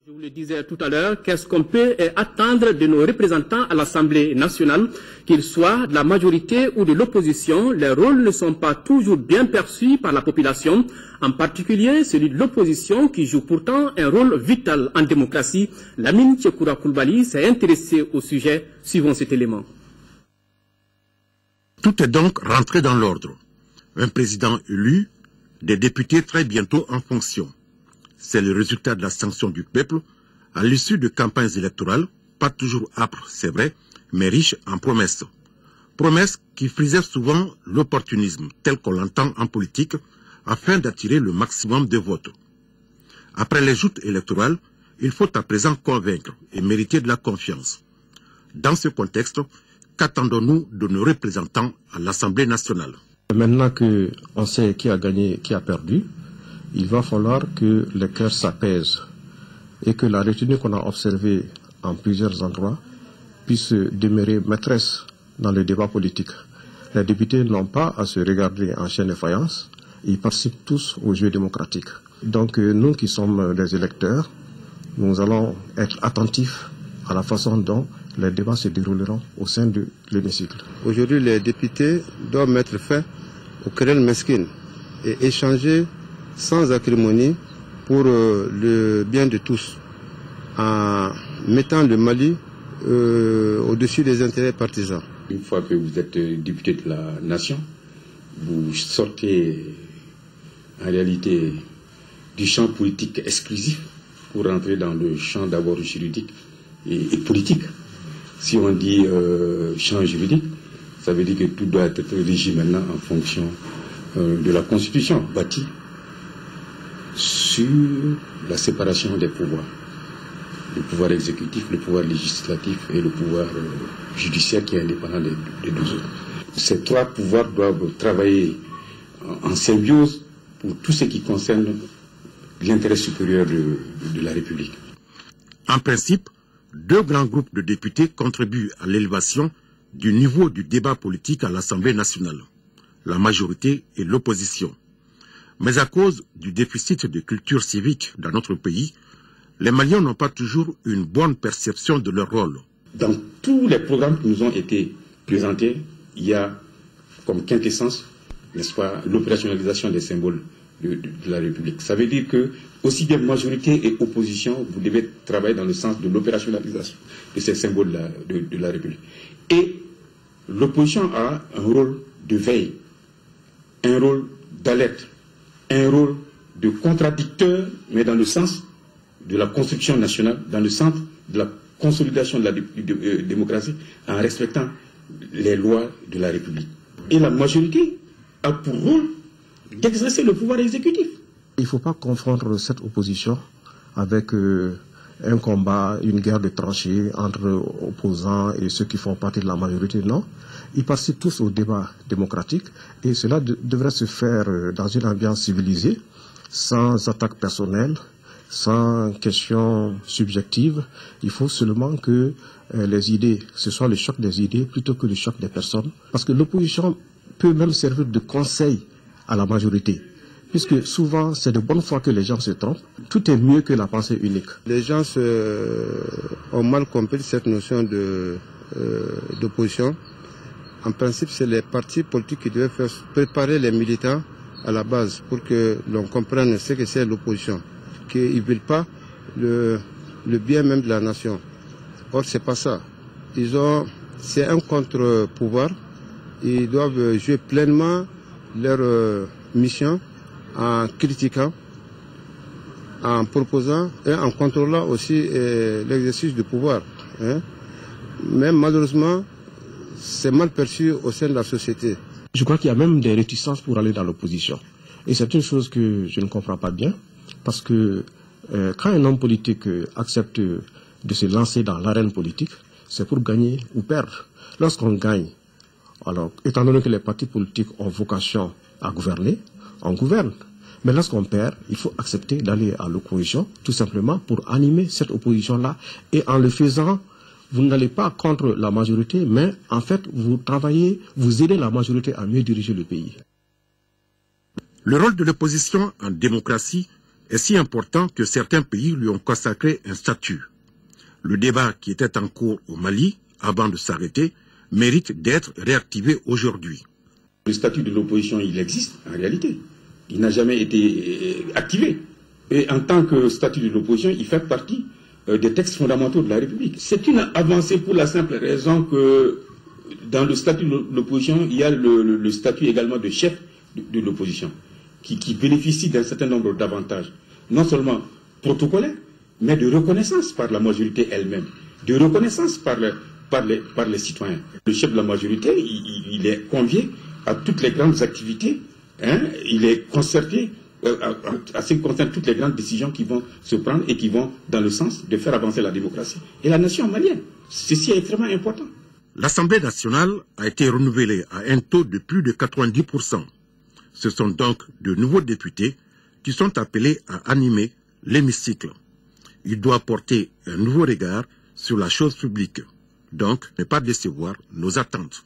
Je vous le disais tout à l'heure, qu'est-ce qu'on peut attendre de nos représentants à l'Assemblée nationale, qu'ils soient de la majorité ou de l'opposition, leurs rôles ne sont pas toujours bien perçus par la population, en particulier celui de l'opposition qui joue pourtant un rôle vital en démocratie. Lamine Tchekoura Koulibaly s'est intéressé au sujet, suivant cet élément. Tout est donc rentré dans l'ordre. Un président élu, des députés très bientôt en fonction. C'est le résultat de la sanction du peuple à l'issue de campagnes électorales, pas toujours âpres, c'est vrai, mais riches en promesses. Promesses qui frisaient souvent l'opportunisme, tel qu'on l'entend en politique, afin d'attirer le maximum de votes. Après les joutes électorales, il faut à présent convaincre et mériter de la confiance. Dans ce contexte, qu'attendons-nous de nos représentants à l'Assemblée nationale? Maintenant qu'on sait qui a gagné, qui a perdu, il va falloir que les cœurs s'apaisent et que la retenue qu'on a observée en plusieurs endroits puisse demeurer maîtresse dans le débat politique. Les députés n'ont pas à se regarder en chaîne de faïence, ils participent tous au jeu démocratique. Donc nous qui sommes des électeurs, nous allons être attentifs à la façon dont les débats se dérouleront au sein de l'hémicycle. Aujourd'hui, les députés doivent mettre fin aux querelles mesquines et échanger sans acrimonie pour le bien de tous, en mettant le Mali au-dessus des intérêts partisans. Une fois que vous êtes député de la nation, vous sortez en réalité du champ politique exclusif pour rentrer dans le champ d'abord juridique et politique. Si on dit champ juridique, ça veut dire que tout doit être régi maintenant en fonction de la Constitution bâtie sur la séparation des pouvoirs. Le pouvoir exécutif, le pouvoir législatif et le pouvoir judiciaire qui est indépendant des deux autres. Ces trois pouvoirs doivent travailler en symbiose pour tout ce qui concerne l'intérêt supérieur de la République. En principe, deux grands groupes de députés contribuent à l'élévation du niveau du débat politique à l'Assemblée nationale, la majorité et l'opposition. Mais à cause du déficit de culture civique dans notre pays, les Maliens n'ont pas toujours une bonne perception de leur rôle. Dans tous les programmes qui nous ont été présentés, il y a comme quintessence, n'est-ce pas, l'opérationnalisation des symboles de la République. Ça veut dire que, aussi bien majorité et opposition, vous devez travailler dans le sens de l'opérationnalisation de ces symboles de la République. Et l'opposition a un rôle de veille, un rôle d'alerte, un rôle de contradicteur, mais dans le sens de la construction nationale, dans le sens de la consolidation de la démocratie, en respectant les lois de la République. Et la majorité a pour rôle d'exercer le pouvoir exécutif. Il ne faut pas confondre cette opposition avec un combat, une guerre de tranchées entre opposants et ceux qui font partie de la majorité. Non, ils participent tous au débat démocratique et cela devrait se faire dans une ambiance civilisée, sans attaque personnelle, sans question subjective. Il faut seulement que les idées, ce soit le choc des idées plutôt que le choc des personnes. Parce que l'opposition peut même servir de conseil à la majorité. Puisque souvent, c'est de bonne foi que les gens se trompent. Tout est mieux que la pensée unique. Les gens ont mal compris cette notion d'opposition. En principe, c'est les partis politiques qui doivent préparer les militants à la base pour que l'on comprenne ce que c'est l'opposition. Qu'ils ne veulent pas le bien même de la nation. Or, ce n'est pas ça. C'est un contre-pouvoir. Ils doivent jouer pleinement leur mission en critiquant, en proposant et en contrôlant aussi l'exercice du pouvoir. Mais malheureusement, c'est mal perçu au sein de la société. Je crois qu'il y a même des réticences pour aller dans l'opposition. Et c'est une chose que je ne comprends pas bien, parce que quand un homme politique accepte de se lancer dans l'arène politique, c'est pour gagner ou perdre. Lorsqu'on gagne, alors, étant donné que les partis politiques ont vocation à gouverner, on gouverne. Mais lorsqu'on perd, il faut accepter d'aller à l'opposition, tout simplement pour animer cette opposition-là. Et en le faisant, vous n'allez pas contre la majorité, mais en fait, vous travaillez, vous aidez la majorité à mieux diriger le pays. Le rôle de l'opposition en démocratie est si important que certains pays lui ont consacré un statut. Le débat qui était en cours au Mali, avant de s'arrêter, mérite d'être réactivé aujourd'hui. Le statut de l'opposition, il existe en réalité. Il n'a jamais été activé. Et en tant que statut de l'opposition, il fait partie des textes fondamentaux de la République. C'est une avancée pour la simple raison que dans le statut de l'opposition, il y a le statut également de chef de l'opposition, qui bénéficie d'un certain nombre d'avantages, non seulement protocolaires, mais de reconnaissance par la majorité elle-même, de reconnaissance par les citoyens. Le chef de la majorité, il est convié à toutes les grandes activités, il est concerté à ce qui concerne toutes les grandes décisions qui vont se prendre et qui vont dans le sens de faire avancer la démocratie et la nation malienne. Ceci est extrêmement important. L'Assemblée nationale a été renouvelée à un taux de plus de 90%. Ce sont donc de nouveaux députés qui sont appelés à animer l'hémicycle. Il doit porter un nouveau regard sur la chose publique, donc ne pas décevoir nos attentes.